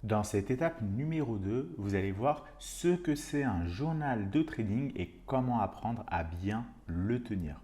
Dans cette étape numéro 2, vous allez voir ce que c'est un journal de trading et comment apprendre à bien le tenir.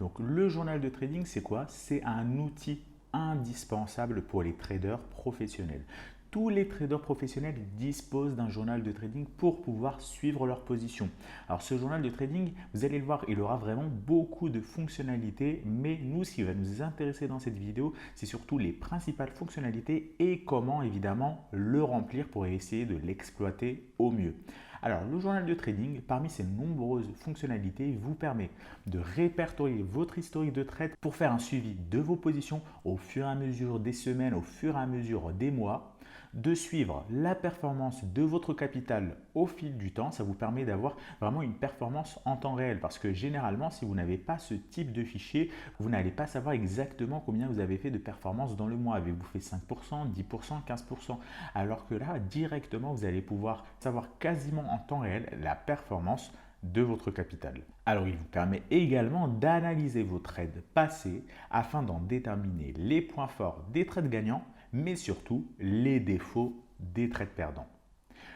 Donc le journal de trading, c'est quoi? C'est un outil indispensable pour les traders professionnels. Tous les traders professionnels disposent d'un journal de trading pour pouvoir suivre leur position. Alors ce journal de trading, vous allez le voir, il aura vraiment beaucoup de fonctionnalités, mais nous, ce qui va nous intéresser dans cette vidéo, c'est surtout les principales fonctionnalités et comment évidemment le remplir pour essayer de l'exploiter au mieux. Alors, le journal de trading, parmi ses nombreuses fonctionnalités, vous permet de répertorier votre historique de trade pour faire un suivi de vos positions au fur et à mesure des semaines, au fur et à mesure des mois, de suivre la performance de votre capital au fil du temps. Ça vous permet d'avoir vraiment une performance en temps réel parce que généralement, si vous n'avez pas ce type de fichier, vous n'allez pas savoir exactement combien vous avez fait de performance dans le mois. Avez-vous fait 5%, 10%, 15%? Alors que là, directement, vous allez pouvoir savoir quasiment en temps réel la performance de votre capital. Alors, il vous permet également d'analyser vos trades passés afin d'en déterminer les points forts des trades gagnants, mais surtout les défauts des trades perdants.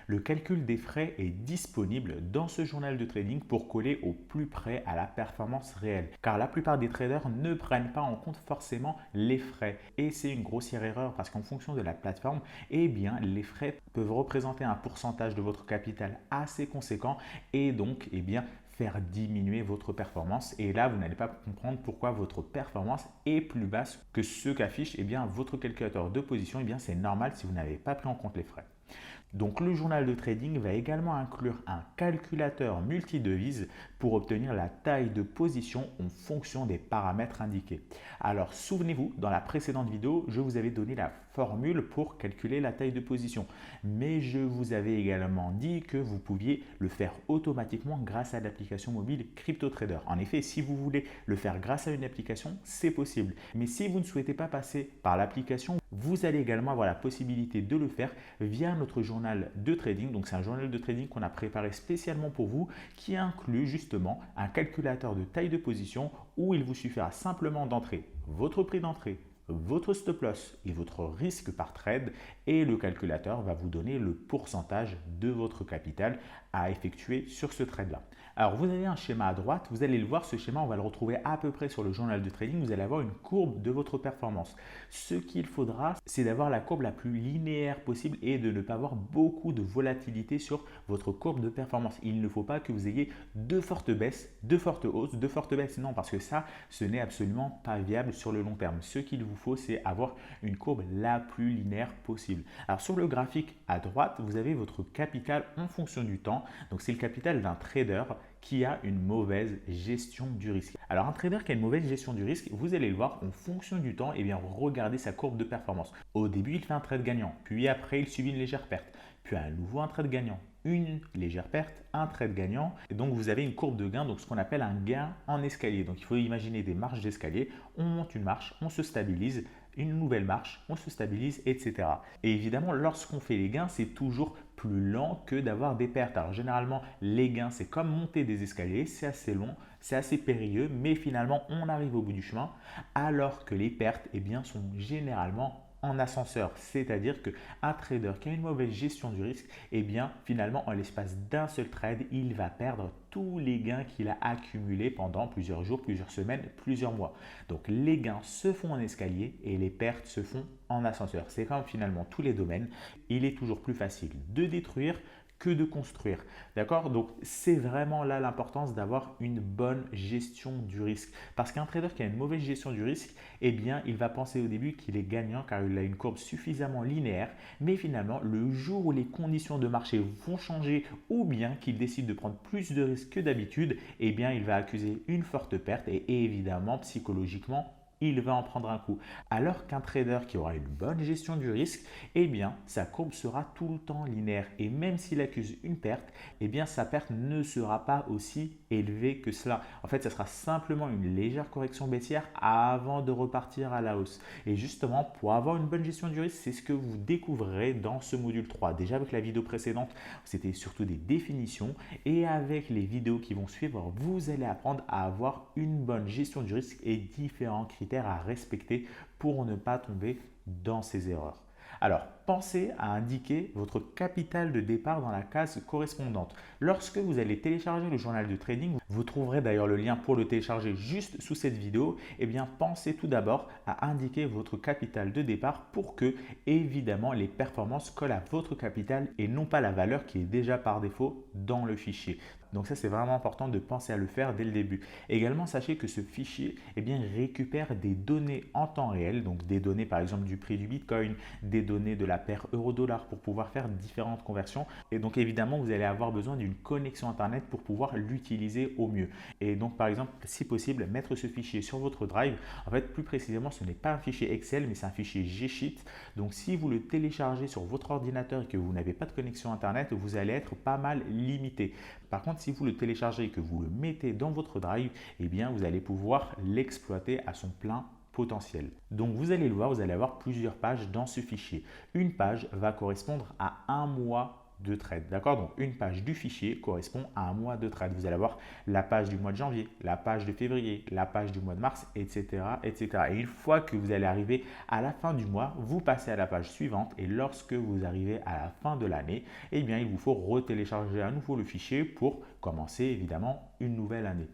Le calcul des frais est disponible dans ce journal de trading pour coller au plus près à la performance réelle. Car la plupart des traders ne prennent pas en compte forcément les frais. Et c'est une grossière erreur parce qu'en fonction de la plateforme, eh bien, les frais peuvent représenter un pourcentage de votre capital assez conséquent et donc eh bien, faire diminuer votre performance. Et là, vous n'allez pas comprendre pourquoi votre performance est plus basse que ce qu'affiche eh bien, votre calculateur de position. Eh bien, c'est normal si vous n'avez pas pris en compte les frais. Donc le journal de trading va également inclure un calculateur multidevises pour obtenir la taille de position en fonction des paramètres indiqués. Alors souvenez-vous, dans la précédente vidéo, je vous avais donné la formule pour calculer la taille de position. Mais je vous avais également dit que vous pouviez le faire automatiquement grâce à l'application mobile CryptoTrader. En effet, si vous voulez le faire grâce à une application, c'est possible. Mais si vous ne souhaitez pas passer par l'application, vous allez également avoir la possibilité de le faire via notre journal de trading. Donc c'est un journal de trading qu'on a préparé spécialement pour vous qui inclut justement un calculateur de taille de position où il vous suffira simplement d'entrer votre prix d'entrée, votre stop loss et votre risque par trade et le calculateur va vous donner le pourcentage de votre capital à effectuer sur ce trade-là. Alors vous avez un schéma à droite, vous allez le voir, ce schéma on va le retrouver à peu près sur le journal de trading, vous allez avoir une courbe de votre performance. Ce qu'il faudra, c'est d'avoir la courbe la plus linéaire possible et de ne pas avoir beaucoup de volatilité sur votre courbe de performance. Il ne faut pas que vous ayez de fortes baisses, de fortes hausses, de fortes baisses, non, parce que ça, ce n'est absolument pas viable sur le long terme. Ce qu'il vous faut, c'est avoir une courbe la plus linéaire possible. Alors sur le graphique à droite, vous avez votre capital en fonction du temps. Donc c'est le capital d'un trader qui a une mauvaise gestion du risque. Alors un trader qui a une mauvaise gestion du risque, vous allez le voir en fonction du temps, et bien regardez sa courbe de performance. Au début, il fait un trade gagnant, puis après, il subit une légère perte, puis à nouveau un trade gagnant, une légère perte, un trade gagnant. Et donc vous avez une courbe de gain, donc ce qu'on appelle un gain en escalier. Donc il faut imaginer des marches d'escalier. On monte une marche, on se stabilise, une nouvelle marche, on se stabilise, etc. Et évidemment, lorsqu'on fait les gains, c'est toujours plus lent que d'avoir des pertes. Alors généralement, les gains, c'est comme monter des escaliers, c'est assez long, c'est assez périlleux, mais finalement, on arrive au bout du chemin, alors que les pertes, eh bien, sont généralement en ascenseur, c'est-à-dire qu'un trader qui a une mauvaise gestion du risque, eh bien finalement en l'espace d'un seul trade, il va perdre tous les gains qu'il a accumulés pendant plusieurs jours, plusieurs semaines, plusieurs mois. Donc les gains se font en escalier et les pertes se font en ascenseur. C'est comme finalement tous les domaines, il est toujours plus facile de détruire que de construire. D'accord? Donc, c'est vraiment là l'importance d'avoir une bonne gestion du risque. Parce qu'un trader qui a une mauvaise gestion du risque, eh bien, il va penser au début qu'il est gagnant car il a une courbe suffisamment linéaire. Mais finalement, le jour où les conditions de marché vont changer ou bien qu'il décide de prendre plus de risques que d'habitude, eh bien, il va accuser une forte perte et évidemment, psychologiquement, il va en prendre un coup. Alors qu'un trader qui aura une bonne gestion du risque, eh bien, sa courbe sera tout le temps linéaire. Et même s'il accuse une perte, eh bien, sa perte ne sera pas aussi élevée que cela. En fait, ça sera simplement une légère correction baissière avant de repartir à la hausse. Et justement, pour avoir une bonne gestion du risque, c'est ce que vous découvrirez dans ce module 3. Déjà, avec la vidéo précédente, c'était surtout des définitions. Et avec les vidéos qui vont suivre, vous allez apprendre à avoir une bonne gestion du risque et différents critères à respecter pour ne pas tomber dans ces erreurs. Alors, pensez à indiquer votre capital de départ dans la case correspondante. Lorsque vous allez télécharger le journal de trading, vous trouverez d'ailleurs le lien pour le télécharger juste sous cette vidéo, eh bien pensez tout d'abord à indiquer votre capital de départ pour que évidemment les performances collent à votre capital et non pas la valeur qui est déjà par défaut dans le fichier. Donc ça, c'est vraiment important de penser à le faire dès le début. Également, sachez que ce fichier récupère des données en temps réel, donc des données par exemple du prix du Bitcoin, des données de la paire euro-dollar pour pouvoir faire différentes conversions. Et donc évidemment, vous allez avoir besoin d'une connexion Internet pour pouvoir l'utiliser au mieux. Et donc par exemple, si possible, mettre ce fichier sur votre Drive. En fait, plus précisément, ce n'est pas un fichier Excel, mais c'est un fichier G-Sheet. Donc si vous le téléchargez sur votre ordinateur et que vous n'avez pas de connexion Internet, vous allez être pas mal limité. Par contre, si vous le téléchargez et que vous le mettez dans votre Drive, eh bien, vous allez pouvoir l'exploiter à son plein potentiel. Donc, vous allez le voir, vous allez avoir plusieurs pages dans ce fichier. Une page va correspondre à un mois de trade. D'accord? Donc, une page du fichier correspond à un mois de trade. Vous allez avoir la page du mois de janvier, la page de février, la page du mois de mars, etc., etc. Et une fois que vous allez arriver à la fin du mois, vous passez à la page suivante et lorsque vous arrivez à la fin de l'année, eh bien, il vous faut retélécharger à nouveau le fichier pour commencer évidemment une nouvelle année.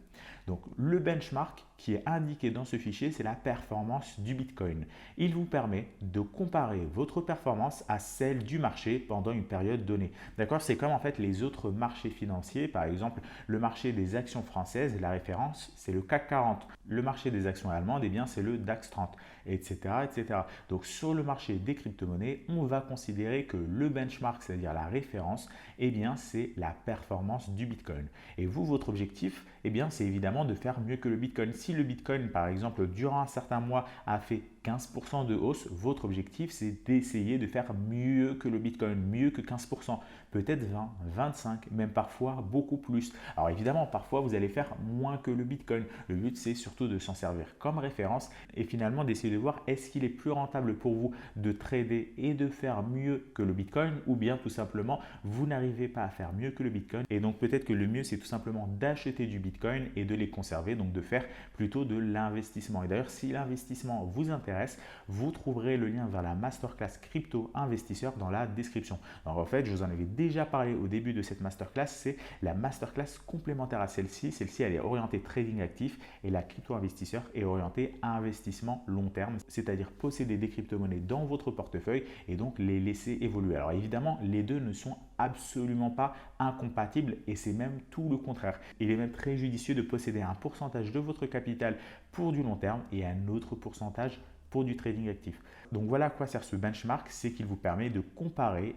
Donc, le benchmark qui est indiqué dans ce fichier, c'est la performance du Bitcoin. Il vous permet de comparer votre performance à celle du marché pendant une période donnée. D'accord? C'est comme en fait les autres marchés financiers. Par exemple, le marché des actions françaises, la référence, c'est le CAC 40. Le marché des actions allemandes, eh bien, c'est le DAX 30, etc., etc. Donc, sur le marché des crypto-monnaies, on va considérer que le benchmark, c'est-à-dire la référence, eh bien, c'est la performance du Bitcoin. Et vous, votre objectif, eh bien, c'est évidemment de faire mieux que le Bitcoin. Si le Bitcoin, par exemple, durant un certain mois, a fait 15% de hausse, votre objectif, c'est d'essayer de faire mieux que le Bitcoin, mieux que 15%, peut-être 20, 25, même parfois beaucoup plus. Alors évidemment, parfois, vous allez faire moins que le Bitcoin. Le but, c'est surtout de s'en servir comme référence et finalement d'essayer de voir est-ce qu'il est plus rentable pour vous de trader et de faire mieux que le Bitcoin ou bien tout simplement, vous n'arrivez pas à faire mieux que le Bitcoin. Et donc peut-être que le mieux, c'est tout simplement d'acheter du Bitcoin et de les conserver, donc de faire plutôt de l'investissement. Et d'ailleurs, si l'investissement vous intéresse, vous trouverez le lien vers la masterclass crypto investisseur dans la description. Donc en fait, je vous en avais déjà parlé au début de cette masterclass, c'est la masterclass complémentaire à celle-ci. Celle-ci, elle est orientée trading actif et la crypto investisseur est orientée à investissement long terme, c'est-à-dire posséder des crypto-monnaies dans votre portefeuille et donc les laisser évoluer. Alors évidemment, les deux ne sont absolument pas incompatibles et c'est même tout le contraire. Il est même très judicieux de posséder un pourcentage de votre capital pour du long terme et un autre pourcentage pour du trading actif. Donc voilà à quoi sert ce benchmark, c'est qu'il vous permet de comparer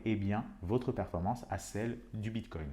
votre performance à celle du Bitcoin.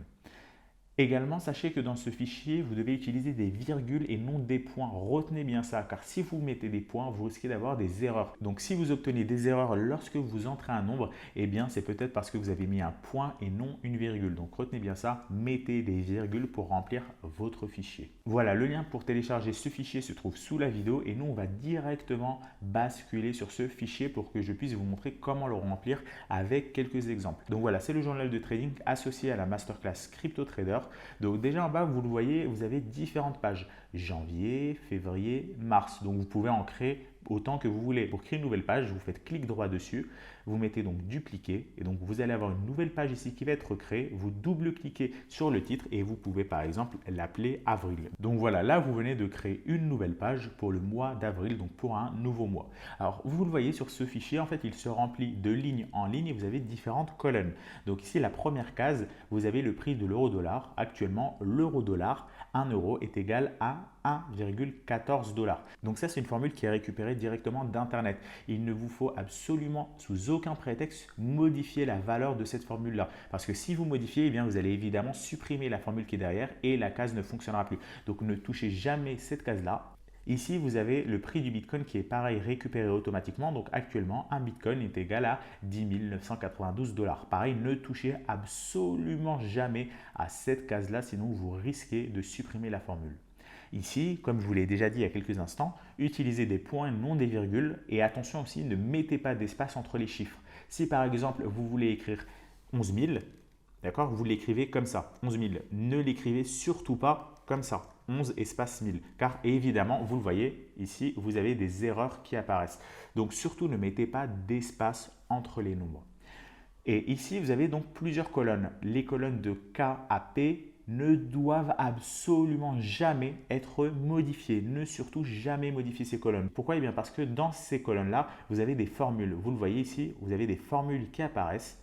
Également, sachez que dans ce fichier, vous devez utiliser des virgules et non des points. Retenez bien ça, car si vous mettez des points, vous risquez d'avoir des erreurs. Donc, si vous obtenez des erreurs lorsque vous entrez un nombre, eh bien, c'est peut-être parce que vous avez mis un point et non une virgule. Donc, retenez bien ça, mettez des virgules pour remplir votre fichier. Voilà, le lien pour télécharger ce fichier se trouve sous la vidéo et nous, on va directement basculer sur ce fichier pour que je puisse vous montrer comment le remplir avec quelques exemples. Donc voilà, c'est le journal de trading associé à la masterclass Crypto Trader. Donc déjà en bas, vous le voyez, vous avez différentes pages. Janvier, février, mars. Donc vous pouvez en créer autant que vous voulez. Pour créer une nouvelle page, vous faites clic droit dessus, vous mettez donc dupliquer et donc vous allez avoir une nouvelle page ici qui va être créée. Vous double-cliquez sur le titre et vous pouvez par exemple l'appeler avril. Donc voilà, là vous venez de créer une nouvelle page pour le mois d'avril, donc pour un nouveau mois. Alors vous le voyez sur ce fichier, en fait il se remplit de ligne en ligne et vous avez différentes colonnes. Donc ici la première case, vous avez le prix de l'euro-dollar. Actuellement, l'euro-dollar, 1 euro est égal à 1,14 $. Donc ça, c'est une formule qui est récupérée directement d'Internet. Il ne vous faut absolument, sous aucun prétexte, modifier la valeur de cette formule-là. Parce que si vous modifiez, eh bien, vous allez évidemment supprimer la formule qui est derrière et la case ne fonctionnera plus. Donc ne touchez jamais cette case-là. Ici, vous avez le prix du Bitcoin qui est pareil récupéré automatiquement. Donc actuellement, un Bitcoin est égal à 10 992 $. Pareil, ne touchez absolument jamais à cette case-là, sinon vous risquez de supprimer la formule. Ici, comme je vous l'ai déjà dit il y a quelques instants, utilisez des points, non des virgules et attention aussi, ne mettez pas d'espace entre les chiffres. Si par exemple, vous voulez écrire 11 000, d'accord, vous l'écrivez comme ça, 11 000. Ne l'écrivez surtout pas comme ça, 11 espace 1000, car évidemment, vous le voyez ici, vous avez des erreurs qui apparaissent. Donc surtout, ne mettez pas d'espace entre les nombres. Et ici, vous avez donc plusieurs colonnes. Les colonnes de K à P ne doivent absolument jamais être modifiées. Ne surtout jamais modifier ces colonnes. Pourquoi? Eh bien parce que dans ces colonnes-là, vous avez des formules. Vous le voyez ici, vous avez des formules qui apparaissent.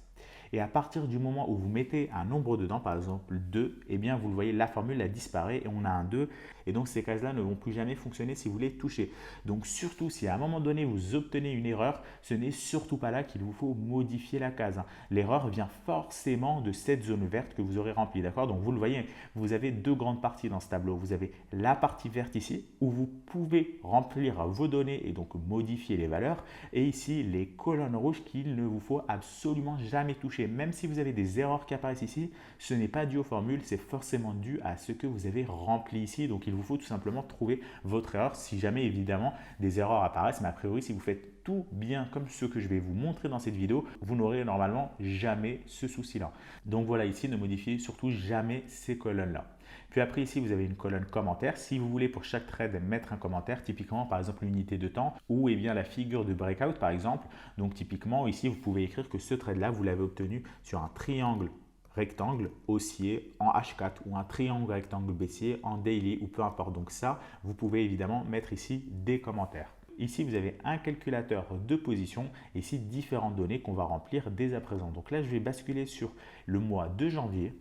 Et à partir du moment où vous mettez un nombre dedans, par exemple 2, eh bien vous le voyez, la formule elle disparaît et on a un 2. Et donc ces cases-là ne vont plus jamais fonctionner si vous les touchez. Donc surtout si à un moment donné vous obtenez une erreur, ce n'est surtout pas là qu'il vous faut modifier la case. L'erreur vient forcément de cette zone verte que vous aurez remplie. D'accord? Donc vous le voyez, vous avez deux grandes parties dans ce tableau. Vous avez la partie verte ici où vous pouvez remplir vos données et donc modifier les valeurs. Et ici les colonnes rouges qu'il ne vous faut absolument jamais toucher. Même si vous avez des erreurs qui apparaissent ici, ce n'est pas dû aux formules, c'est forcément dû à ce que vous avez rempli ici. Donc, il vous faut tout simplement trouver votre erreur si jamais, évidemment, des erreurs apparaissent. Mais a priori, si vous faites tout bien comme ce que je vais vous montrer dans cette vidéo, vous n'aurez normalement jamais ce souci-là. Donc, voilà, ici, ne modifiez surtout jamais ces colonnes-là. Puis après ici, vous avez une colonne commentaire. Si vous voulez pour chaque trade mettre un commentaire, typiquement par exemple l'unité de temps ou eh bien la figure de breakout par exemple. Donc typiquement ici, vous pouvez écrire que ce trade-là, vous l'avez obtenu sur un triangle rectangle haussier en H4 ou un triangle rectangle baissier en daily ou peu importe. Donc ça, vous pouvez évidemment mettre ici des commentaires. Ici, vous avez un calculateur de position et ici différentes données qu'on va remplir dès à présent. Donc là, je vais basculer sur le mois de janvier.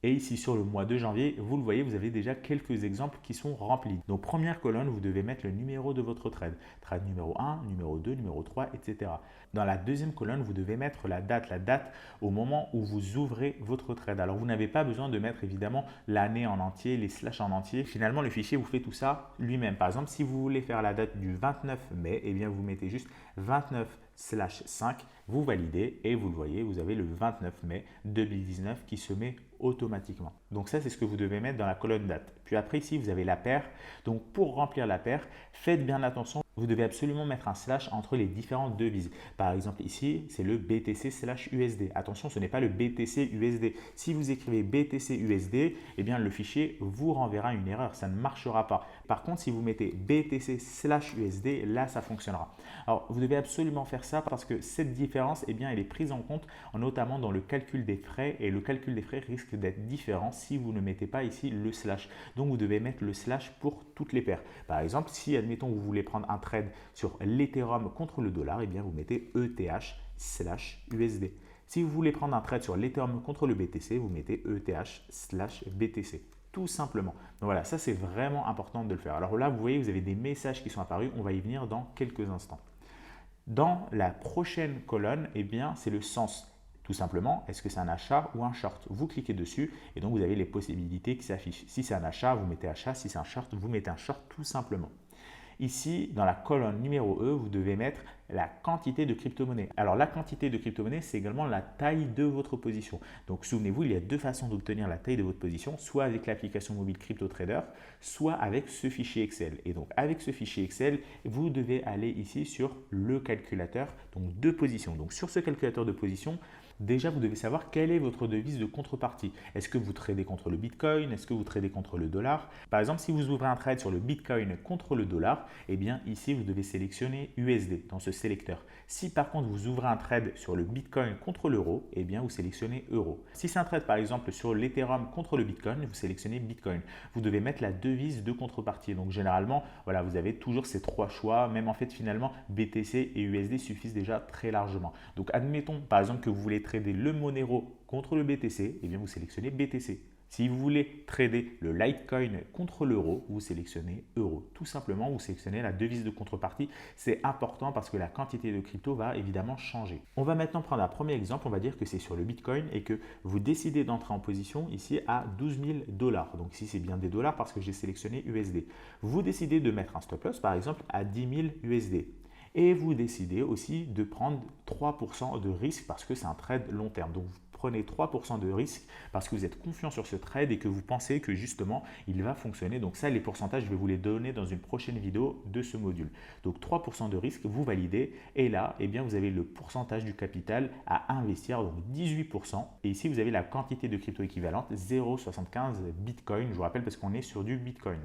Et ici, sur le mois de janvier, vous le voyez, vous avez déjà quelques exemples qui sont remplis. Donc, première colonne, vous devez mettre le numéro de votre trade. Trade numéro 1, numéro 2, numéro 3, etc. Dans la deuxième colonne, vous devez mettre la date au moment où vous ouvrez votre trade. Alors, vous n'avez pas besoin de mettre évidemment l'année en entier, les slash en entier. Finalement, le fichier vous fait tout ça lui-même. Par exemple, si vous voulez faire la date du 29 mai, eh bien, vous mettez juste 29/5, vous validez et vous le voyez, vous avez le 29 mai 2019 qui se met automatiquement. Donc ça, c'est ce que vous devez mettre dans la colonne date. Puis après ici, vous avez la paire. Donc pour remplir la paire, faites bien attention. Vous devez absolument mettre un slash entre les différentes devises. Par exemple, ici, c'est le BTC/USD. Attention, ce n'est pas le BTC/USD. Si vous écrivez BTC/USD, eh bien, le fichier vous renverra une erreur. Ça ne marchera pas. Par contre, si vous mettez BTC/USD, là, ça fonctionnera. Alors, vous devez absolument faire ça parce que cette différence, eh bien, elle est prise en compte, notamment dans le calcul des frais. Et le calcul des frais risque d'être différent si vous ne mettez pas ici le slash. Donc, vous devez mettre le slash pour toutes les paires. Par exemple, si, admettons, vous voulez prendre un trade sur l'Ethereum contre le dollar, eh bien, vous mettez ETH/USD. Si vous voulez prendre un trade sur l'Ethereum contre le BTC, vous mettez ETH/BTC. Tout simplement. Donc voilà, ça c'est vraiment important de le faire. Alors là, vous voyez, vous avez des messages qui sont apparus. On va y venir dans quelques instants. Dans la prochaine colonne, eh bien, c'est le sens. Tout simplement, est-ce que c'est un achat ou un short? Vous cliquez dessus et donc vous avez les possibilités qui s'affichent. Si c'est un achat, vous mettez achat. Si c'est un short, vous mettez un short tout simplement. Ici, dans la colonne numéro E, vous devez mettre la quantité de crypto-monnaie. Alors, la quantité de crypto-monnaie, c'est également la taille de votre position. Donc, souvenez-vous, il y a deux façons d'obtenir la taille de votre position, soit avec l'application mobile CryptoTrader, soit avec ce fichier Excel. Et donc, avec ce fichier Excel, vous devez aller ici sur le calculateur donc de position. Donc, sur ce calculateur de position, déjà, vous devez savoir quelle est votre devise de contrepartie. Est-ce que vous tradez contre le Bitcoin? Est-ce que vous tradez contre le dollar? Par exemple, si vous ouvrez un trade sur le Bitcoin contre le dollar, eh bien ici, vous devez sélectionner USD dans ce sélecteur. Si par contre, vous ouvrez un trade sur le Bitcoin contre l'euro, eh bien vous sélectionnez euro. Si c'est un trade par exemple sur l'Ethereum contre le Bitcoin, vous sélectionnez Bitcoin. Vous devez mettre la devise de contrepartie. Donc généralement, voilà, vous avez toujours ces trois choix. Même en fait, finalement, BTC et USD suffisent déjà très largement. Donc admettons par exemple que vous voulez trader le Monero contre le BTC, eh bien vous sélectionnez BTC. Si vous voulez trader le Litecoin contre l'euro, vous sélectionnez euro. Tout simplement, vous sélectionnez la devise de contrepartie. C'est important parce que la quantité de crypto va évidemment changer. On va maintenant prendre un premier exemple. On va dire que c'est sur le Bitcoin et que vous décidez d'entrer en position ici à 12 000 $. Donc ici, c'est bien des dollars parce que j'ai sélectionné USD. Vous décidez de mettre un stop loss par exemple à 10 000 USD. Et vous décidez aussi de prendre 3% de risque parce que c'est un trade long terme. Donc, vous prenez 3% de risque parce que vous êtes confiant sur ce trade et que vous pensez que justement il va fonctionner. Donc ça, les pourcentages, je vais vous les donner dans une prochaine vidéo de ce module. Donc 3% de risque, vous validez et là, eh bien, vous avez le pourcentage du capital à investir, donc 18%. Et ici, vous avez la quantité de crypto équivalente, 0,75 Bitcoin. Je vous rappelle parce qu'on est sur du Bitcoin.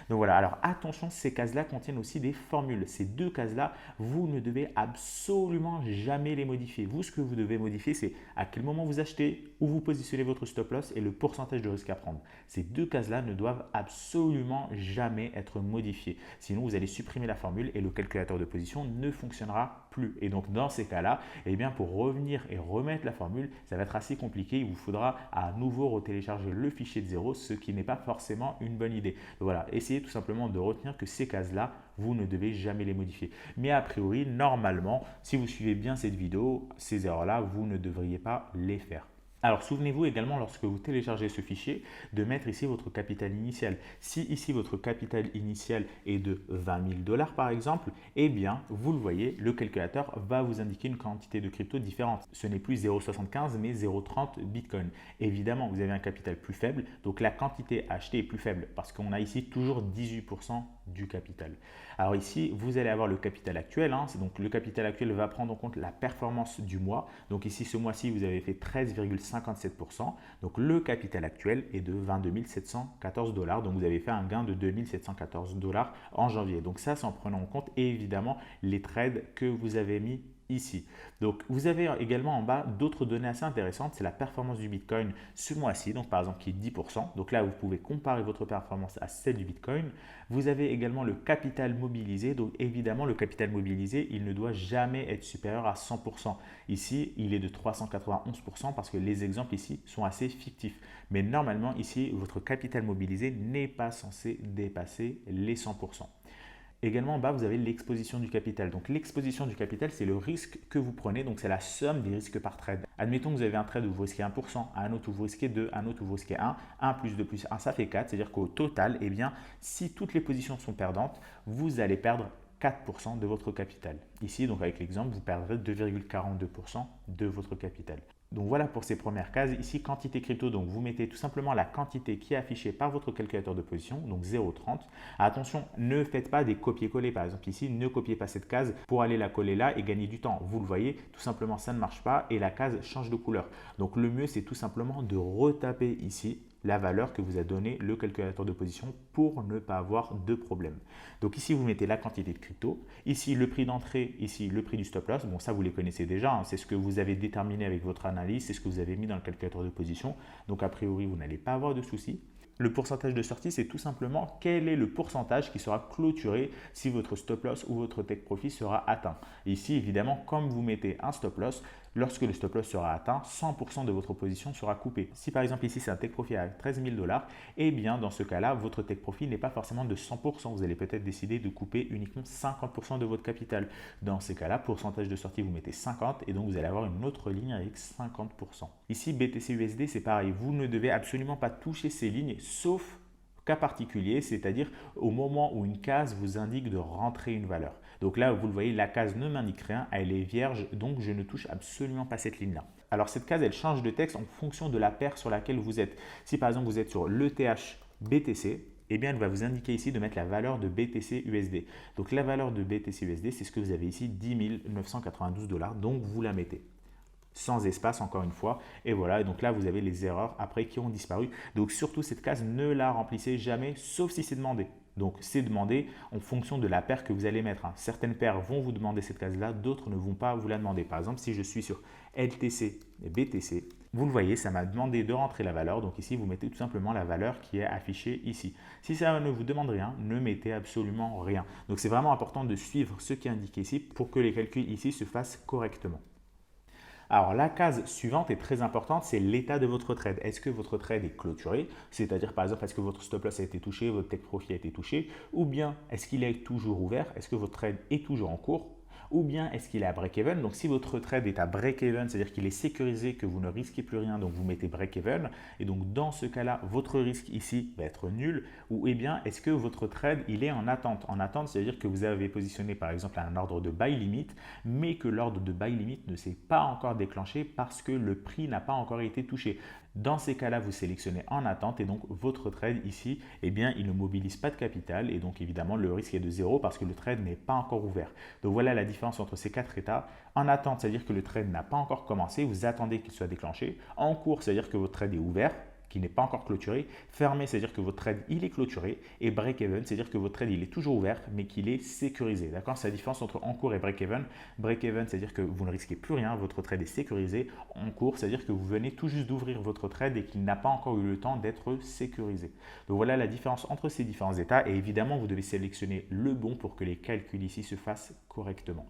Donc voilà, alors attention, ces cases-là contiennent aussi des formules. Ces deux cases-là, vous ne devez absolument jamais les modifier. Vous, ce que vous devez modifier, c'est à quel moment vous achetez, où vous positionnez votre stop loss et le pourcentage de risque à prendre. Ces deux cases-là ne doivent absolument jamais être modifiées. Sinon, vous allez supprimer la formule et le calculateur de position ne fonctionnera plus. Et donc, dans ces cas-là, eh bien, pour revenir et remettre la formule, ça va être assez compliqué. Il vous faudra à nouveau retélécharger le fichier de zéro, ce qui n'est pas forcément une bonne idée. Donc voilà, essayez tout simplement de retenir que ces cases-là, vous ne devez jamais les modifier. Mais a priori, normalement, si vous suivez bien cette vidéo, ces erreurs-là, vous ne devriez pas les faire. Alors, souvenez-vous également, lorsque vous téléchargez ce fichier, de mettre ici votre capital initial. Si ici, votre capital initial est de 20 000 $ par exemple, eh bien, vous le voyez, le calculateur va vous indiquer une quantité de crypto différente. Ce n'est plus 0,75 mais 0,30 Bitcoin. Évidemment, vous avez un capital plus faible, donc la quantité achetée est plus faible parce qu'on a ici toujours 18% du capital. Alors ici, vous allez avoir le capital actuel. Donc le capital actuel va prendre en compte la performance du mois. Donc ici, ce mois-ci, vous avez fait 13,57%. Donc le capital actuel est de 22 714 $. Donc vous avez fait un gain de 2 714 $ en janvier. Donc ça, c'est en prenant en compte évidemment les trades que vous avez mis ici. Donc, vous avez également en bas d'autres données assez intéressantes. C'est la performance du Bitcoin ce mois-ci, donc par exemple qui est 10%. Donc là, vous pouvez comparer votre performance à celle du Bitcoin. Vous avez également le capital mobilisé. Donc évidemment, le capital mobilisé, il ne doit jamais être supérieur à 100%. Ici, il est de 391% parce que les exemples ici sont assez fictifs. Mais normalement, ici, votre capital mobilisé n'est pas censé dépasser les 100%. Également en bas, vous avez l'exposition du capital. Donc l'exposition du capital, c'est le risque que vous prenez. Donc c'est la somme des risques par trade. Admettons que vous avez un trade où vous risquez 1%, un autre où vous risquez 2, un autre où vous risquez 1, 1 plus 2 plus 1, ça fait 4. C'est-à-dire qu'au total, eh bien, si toutes les positions sont perdantes, vous allez perdre 4% de votre capital. Ici, donc avec l'exemple, vous perdrez 2,42% de votre capital. Donc voilà pour ces premières cases. Ici, quantité crypto, donc vous mettez tout simplement la quantité qui est affichée par votre calculateur de position, donc 0,30. Attention, ne faites pas des copier-coller. Par exemple ici, ne copiez pas cette case pour aller la coller là et gagner du temps. Vous le voyez, tout simplement, ça ne marche pas et la case change de couleur. Donc le mieux, c'est tout simplement de retaper ici la valeur que vous a donnée le calculateur de position pour ne pas avoir de problème. Donc ici, vous mettez la quantité de crypto. Ici, le prix d'entrée. Ici, le prix du stop loss. Bon, ça, vous les connaissez déjà. C'est ce que vous avez déterminé avec votre analyse. C'est ce que vous avez mis dans le calculateur de position. Donc, a priori, vous n'allez pas avoir de soucis. Le pourcentage de sortie, c'est tout simplement quel est le pourcentage qui sera clôturé si votre stop loss ou votre take profit sera atteint. Ici, évidemment, comme vous mettez un stop loss, lorsque le stop loss sera atteint, 100% de votre position sera coupée. Si par exemple ici, c'est un take profit à 13 000 $, eh bien dans ce cas-là, votre take profit n'est pas forcément de 100%. Vous allez peut-être décider de couper uniquement 50% de votre capital. Dans ces cas-là, pourcentage de sortie, vous mettez 50 et donc vous allez avoir une autre ligne avec 50%. Ici, BTC USD, c'est pareil. Vous ne devez absolument pas toucher ces lignes, sauf cas particulier, c'est-à-dire au moment où une case vous indique de rentrer une valeur. Donc là, vous le voyez, la case ne m'indique rien, elle est vierge, donc je ne touche absolument pas cette ligne-là. Alors cette case, elle change de texte en fonction de la paire sur laquelle vous êtes. Si par exemple vous êtes sur l'ETH BTC, eh bien, elle va vous indiquer ici de mettre la valeur de BTC USD. Donc la valeur de BTC USD, c'est ce que vous avez ici, 10 992 $, donc vous la mettez. Sans espace encore une fois, et voilà, et donc là vous avez les erreurs après qui ont disparu. Donc surtout cette case, ne la remplissez jamais, sauf si c'est demandé. Donc c'est demandé en fonction de la paire que vous allez mettre. Certaines paires vont vous demander cette case-là, d'autres ne vont pas vous la demander. Par exemple, si je suis sur LTC et BTC, vous le voyez, ça m'a demandé de rentrer la valeur. Donc ici, vous mettez tout simplement la valeur qui est affichée ici. Si ça ne vous demande rien, ne mettez absolument rien. Donc c'est vraiment important de suivre ce qui est indiqué ici pour que les calculs ici se fassent correctement. Alors la case suivante est très importante, c'est l'état de votre trade. Est-ce que votre trade est clôturé? C'est-à-dire par exemple, est-ce que votre stop loss a été touché, votre take profit a été touché? Ou bien est-ce qu'il est toujours ouvert? Est-ce que votre trade est toujours en cours? ou bien est-ce qu'il est à break-even. Donc si votre trade est à break-even, c'est-à-dire qu'il est sécurisé, que vous ne risquez plus rien, donc vous mettez break-even, et donc dans ce cas-là, votre risque ici va être nul, ou eh bien est-ce que votre trade il est en attente. En attente, c'est-à-dire que vous avez positionné par exemple un ordre de buy limit, mais que l'ordre de buy limit ne s'est pas encore déclenché parce que le prix n'a pas encore été touché. Dans ces cas-là, vous sélectionnez en attente et donc votre trade ici, eh bien, il ne mobilise pas de capital et donc évidemment le risque est de 0 parce que le trade n'est pas encore ouvert. Donc voilà la différence entre ces 4 états. En attente, c'est-à-dire que le trade n'a pas encore commencé, vous attendez qu'il soit déclenché. En cours, c'est-à-dire que votre trade est ouvert, qui n'est pas encore clôturé. Fermé, c'est-à-dire que votre trade il est clôturé. Et break-even, c'est-à-dire que votre trade il est toujours ouvert, mais qu'il est sécurisé. D'accord? C'est la différence entre en cours et break-even. Break-even, c'est-à-dire que vous ne risquez plus rien, votre trade est sécurisé. En cours, c'est-à-dire que vous venez tout juste d'ouvrir votre trade et qu'il n'a pas encore eu le temps d'être sécurisé. Donc voilà la différence entre ces différents états. Et évidemment, vous devez sélectionner le bon pour que les calculs ici se fassent correctement.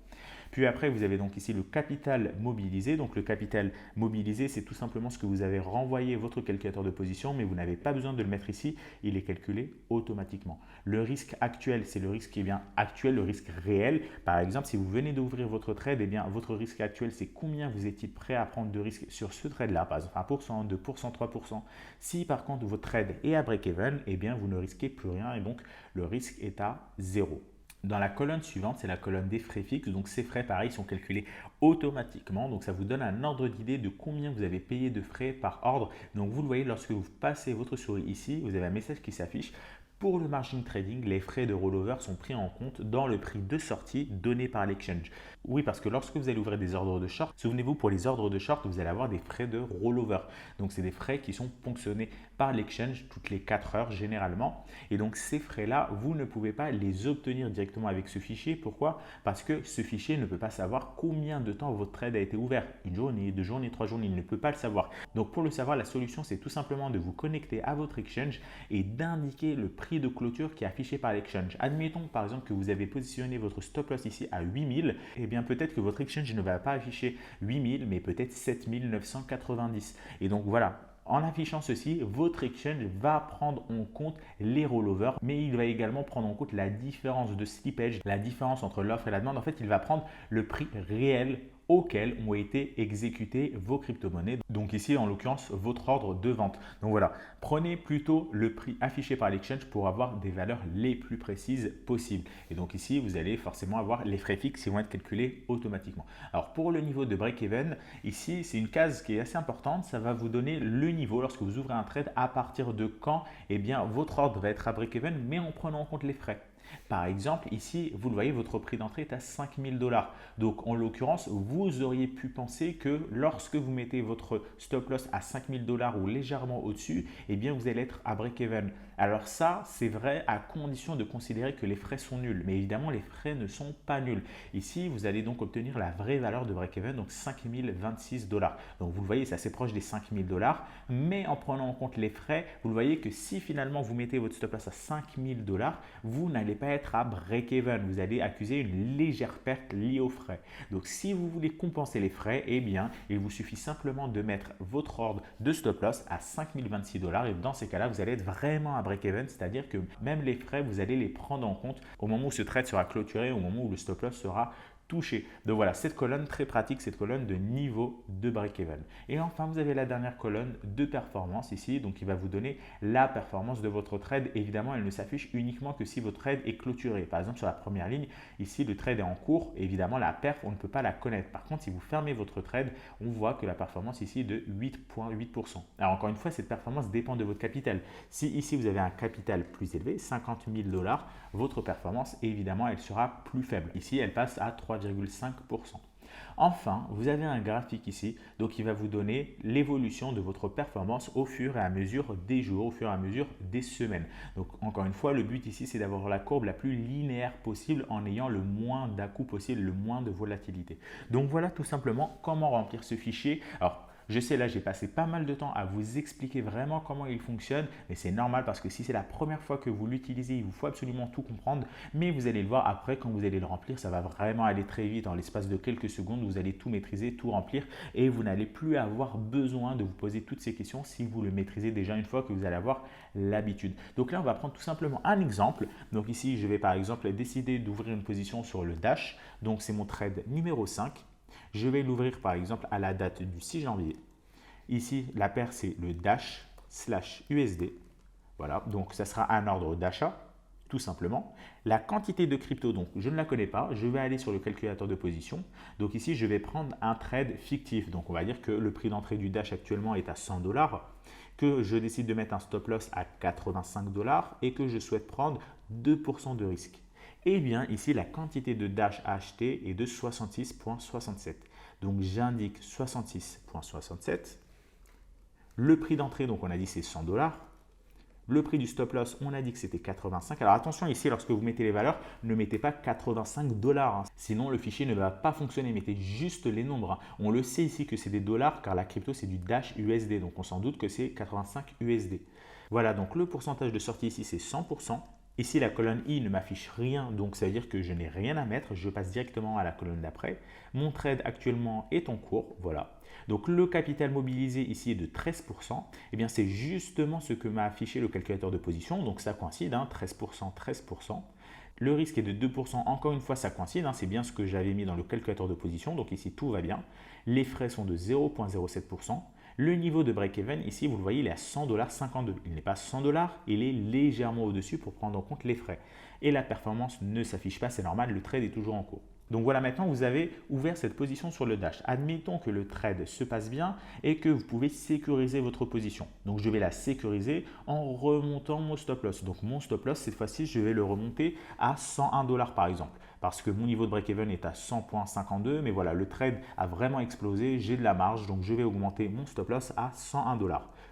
Puis après, vous avez donc ici le capital mobilisé. Donc le capital mobilisé, c'est tout simplement ce que vous avez renvoyé votre calculateur de position, mais vous n'avez pas besoin de le mettre ici. Il est calculé automatiquement. Le risque actuel, c'est le risque qui est bien actuel, le risque réel. Par exemple, si vous venez d'ouvrir votre trade, eh bien votre risque actuel, c'est combien vous étiez prêt à prendre de risque sur ce trade-là, par exemple 1%, 2%, 3%. Si par contre votre trade est à break-even, eh bien vous ne risquez plus rien et donc le risque est à 0. Dans la colonne suivante, c'est la colonne des frais fixes. Donc ces frais, pareil, sont calculés automatiquement. Donc ça vous donne un ordre d'idée de combien vous avez payé de frais par ordre. Donc vous le voyez, lorsque vous passez votre souris ici, vous avez un message qui s'affiche. Pour le margin trading, les frais de rollover sont pris en compte dans le prix de sortie donné par l'exchange. Oui, parce que lorsque vous allez ouvrir des ordres de short, souvenez-vous, pour les ordres de short, vous allez avoir des frais de rollover. Donc, c'est des frais qui sont ponctionnés par l'exchange toutes les 4 heures généralement. Et donc, ces frais-là, vous ne pouvez pas les obtenir directement avec ce fichier. Pourquoi? Parce que ce fichier ne peut pas savoir combien de temps votre trade a été ouvert. Une journée, 2 journées, 3 journées, il ne peut pas le savoir. Donc, pour le savoir, la solution, c'est tout simplement de vous connecter à votre exchange et d'indiquer le prix de clôture qui est affiché par l'exchange. Admettons par exemple que vous avez positionné votre stop loss ici à 8000, et bien peut-être que votre exchange ne va pas afficher 8000 mais peut-être 7990. Et donc voilà, en affichant ceci, votre exchange va prendre en compte les rollovers, mais il va également prendre en compte la différence de slippage, la différence entre l'offre et la demande. En fait, il va prendre le prix réel auxquels ont été exécutées vos crypto-monnaies. Donc ici, en l'occurrence, votre ordre de vente. Donc voilà, prenez plutôt le prix affiché par l'exchange pour avoir des valeurs les plus précises possibles. Et donc ici, vous allez forcément avoir les frais fixes qui vont être calculés automatiquement. Alors pour le niveau de break-even, ici, c'est une case qui est assez importante. Ça va vous donner le niveau lorsque vous ouvrez un trade, à partir de quand eh bien, votre ordre va être à break-even, mais en prenant en compte les frais. Par exemple, ici, vous le voyez, votre prix d'entrée est à 5000 $. Donc, en l'occurrence, vous auriez pu penser que lorsque vous mettez votre stop loss à 5000 $ ou légèrement au-dessus, eh bien, vous allez être à break-even. Alors ça, c'est vrai à condition de considérer que les frais sont nuls. Mais évidemment, les frais ne sont pas nuls. Ici, vous allez donc obtenir la vraie valeur de break-even, donc 5026 $. Donc, vous le voyez, c'est assez proche des 5000 $. Mais en prenant en compte les frais, vous le voyez que si finalement vous mettez votre stop loss à 5000 $, vous n'allez pas être à break-even. Vous allez accuser une légère perte liée aux frais. Donc, si vous voulez compenser les frais, eh bien, il vous suffit simplement de mettre votre ordre de stop loss à 5026 $. Et dans ces cas-là, vous allez être vraiment à break-even, c'est-à-dire que même les frais, vous allez les prendre en compte au moment où ce trade sera clôturé, au moment où le stop loss sera touché. Donc voilà, cette colonne très pratique, cette colonne de niveau de break-even. Et enfin, vous avez la dernière colonne de performance ici, donc qui va vous donner la performance de votre trade. Évidemment, elle ne s'affiche uniquement que si votre trade est clôturé. Par exemple, sur la première ligne, ici, le trade est en cours. Évidemment, la perf, on ne peut pas la connaître. Par contre, si vous fermez votre trade, on voit que la performance ici est de 8,8%. Alors encore une fois, cette performance dépend de votre capital. Si ici, vous avez un capital plus élevé, 50 000 $, votre performance, évidemment, elle sera plus faible. Ici, elle passe à 3,5%. Enfin, vous avez un graphique ici, donc qui va vous donner l'évolution de votre performance au fur et à mesure des jours, au fur et à mesure des semaines. Donc encore une fois, le but ici, c'est d'avoir la courbe la plus linéaire possible en ayant le moins d'à-coups possible, le moins de volatilité. Donc voilà tout simplement comment remplir ce fichier. Alors, Je sais, là, j'ai passé pas mal de temps à vous expliquer vraiment comment il fonctionne, mais c'est normal parce que si c'est la première fois que vous l'utilisez, il vous faut absolument tout comprendre. Mais vous allez le voir après, quand vous allez le remplir, ça va vraiment aller très vite. En l'espace de quelques secondes, vous allez tout maîtriser, tout remplir et vous n'allez plus avoir besoin de vous poser toutes ces questions si vous le maîtrisez déjà une fois que vous allez avoir l'habitude. Donc là, on va prendre tout simplement un exemple. Donc ici, je vais par exemple décider d'ouvrir une position sur le Dash. Donc c'est mon trade numéro 5. Je vais l'ouvrir par exemple à la date du 6 janvier. Ici, la paire, c'est le Dash/USD. Voilà, donc ça sera un ordre d'achat, tout simplement. La quantité de crypto, donc je ne la connais pas. Je vais aller sur le calculateur de position. Donc ici, je vais prendre un trade fictif. Donc on va dire que le prix d'entrée du Dash actuellement est à 100 $, que je décide de mettre un stop loss à 85 $ et que je souhaite prendre 2% de risque. Eh bien, ici, la quantité de Dash à acheter est de 66,67. Donc, j'indique 66,67. Le prix d'entrée, donc on a dit c'est 100 $. Le prix du stop loss, on a dit que c'était 85. Alors attention ici, lorsque vous mettez les valeurs, ne mettez pas 85 $. Sinon, le fichier ne va pas fonctionner. Mettez juste les nombres. On le sait ici que c'est des dollars car la crypto, c'est du Dash USD. Donc, on s'en doute que c'est 85 USD. Voilà, donc le pourcentage de sortie ici, c'est 100%. Ici, la colonne I ne m'affiche rien, donc ça veut dire que je n'ai rien à mettre. Je passe directement à la colonne d'après. Mon trade actuellement est en cours, voilà. Donc le capital mobilisé ici est de 13%. Eh bien, c'est justement ce que m'a affiché le calculateur de position. Donc ça coïncide, 13%, 13%. Le risque est de 2%. Encore une fois, ça coïncide. C'est bien ce que j'avais mis dans le calculateur de position. Donc ici, tout va bien. Les frais sont de 0,07%. Le niveau de break-even, ici, vous le voyez, il est à 100,52 $. Il n'est pas 100 $, il est légèrement au-dessus pour prendre en compte les frais. Et la performance ne s'affiche pas, c'est normal, le trade est toujours en cours. Donc voilà, maintenant vous avez ouvert cette position sur le Dash. Admettons que le trade se passe bien et que vous pouvez sécuriser votre position. Donc je vais la sécuriser en remontant mon stop loss. Donc mon stop loss, cette fois-ci, je vais le remonter à 101 $ par exemple. Parce que mon niveau de break-even est à 100,52, mais voilà, le trade a vraiment explosé, j'ai de la marge, donc je vais augmenter mon stop loss à 101 $.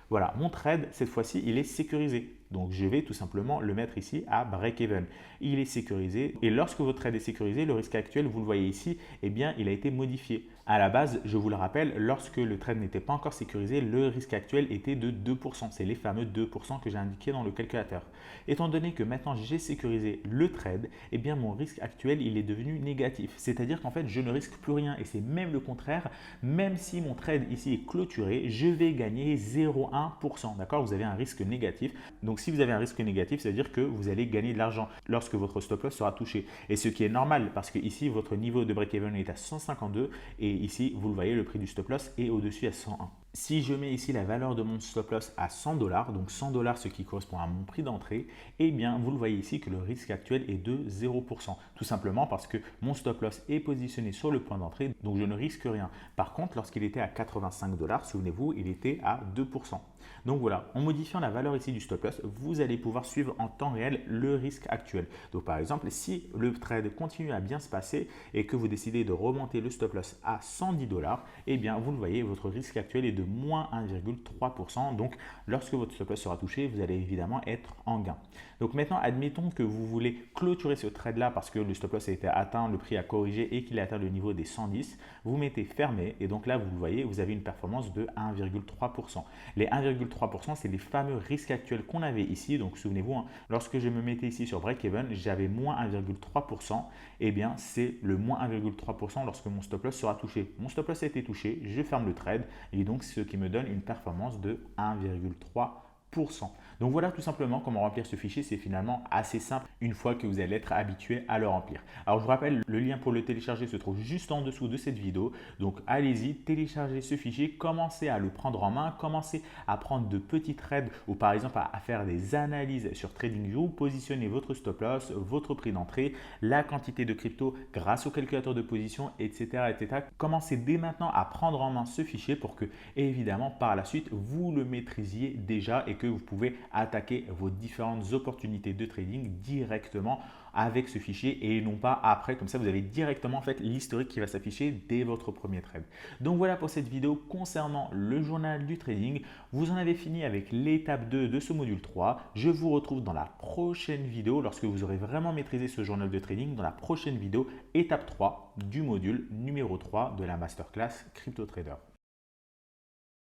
Voilà, mon trade, cette fois-ci, il est sécurisé. Donc, je vais tout simplement le mettre ici à break-even. Il est sécurisé et lorsque votre trade est sécurisé, le risque actuel, vous le voyez ici, eh bien, il a été modifié. À la base, je vous le rappelle, lorsque le trade n'était pas encore sécurisé, le risque actuel était de 2%. C'est les fameux 2% que j'ai indiqués dans le calculateur. Étant donné que maintenant j'ai sécurisé le trade, eh bien, mon risque actuel, il est devenu négatif. C'est-à-dire qu'en fait, je ne risque plus rien et c'est même le contraire. Même si mon trade ici est clôturé, je vais gagner 0,1%. D'accord? Vous avez un risque négatif. Donc, si vous avez un risque négatif, c'est-à-dire que vous allez gagner de l'argent lorsque votre stop loss sera touché. Et ce qui est normal parce que ici, votre niveau de break-even est à 152 et ici, vous le voyez, le prix du stop loss est au-dessus à 101. Si je mets ici la valeur de mon stop loss à 100 $, donc 100 $, ce qui correspond à mon prix d'entrée, eh bien, vous le voyez ici que le risque actuel est de 0%. Tout simplement parce que mon stop loss est positionné sur le point d'entrée, donc je ne risque rien. Par contre, lorsqu'il était à 85 $, souvenez-vous, il était à 2%. Donc voilà, en modifiant la valeur ici du stop loss, vous allez pouvoir suivre en temps réel le risque actuel. Donc par exemple, si le trade continue à bien se passer et que vous décidez de remonter le stop loss à 110 $, eh bien vous le voyez, votre risque actuel est de moins 1,3%. Donc lorsque votre stop loss sera touché, vous allez évidemment être en gain. Donc maintenant, admettons que vous voulez clôturer ce trade-là parce que le stop loss a été atteint, le prix a corrigé et qu'il a atteint le niveau des 110. Vous mettez fermé et donc là, vous le voyez, vous avez une performance de 1,3%. Les 1,3%, c'est les fameux risques actuels qu'on avait ici. Donc souvenez-vous, lorsque je me mettais ici sur break-even, j'avais moins 1,3%. Eh bien, c'est le moins 1,3% lorsque mon stop loss sera touché. Mon stop loss a été touché, je ferme le trade et donc ce qui me donne une performance de 1,3%. Donc voilà tout simplement comment remplir ce fichier, c'est finalement assez simple une fois que vous allez être habitué à le remplir. Alors je vous rappelle, le lien pour le télécharger se trouve juste en dessous de cette vidéo, donc allez-y, téléchargez ce fichier, commencez à le prendre en main, commencez à prendre de petits trades ou par exemple à faire des analyses sur TradingView, positionnez votre stop loss, votre prix d'entrée, la quantité de crypto grâce au calculateur de position, etc. etc. Commencez dès maintenant à prendre en main ce fichier pour que évidemment par la suite vous le maîtrisiez déjà et que vous pouvez attaquer vos différentes opportunités de trading directement avec ce fichier et non pas après. Comme ça, vous avez directement en fait l'historique qui va s'afficher dès votre premier trade. Donc voilà pour cette vidéo concernant le journal du trading. Vous en avez fini avec l'étape 2 de ce module 3. Je vous retrouve dans la prochaine vidéo lorsque vous aurez vraiment maîtrisé ce journal de trading. Dans la prochaine vidéo, étape 3 du module numéro 3 de la masterclass Crypto Trader.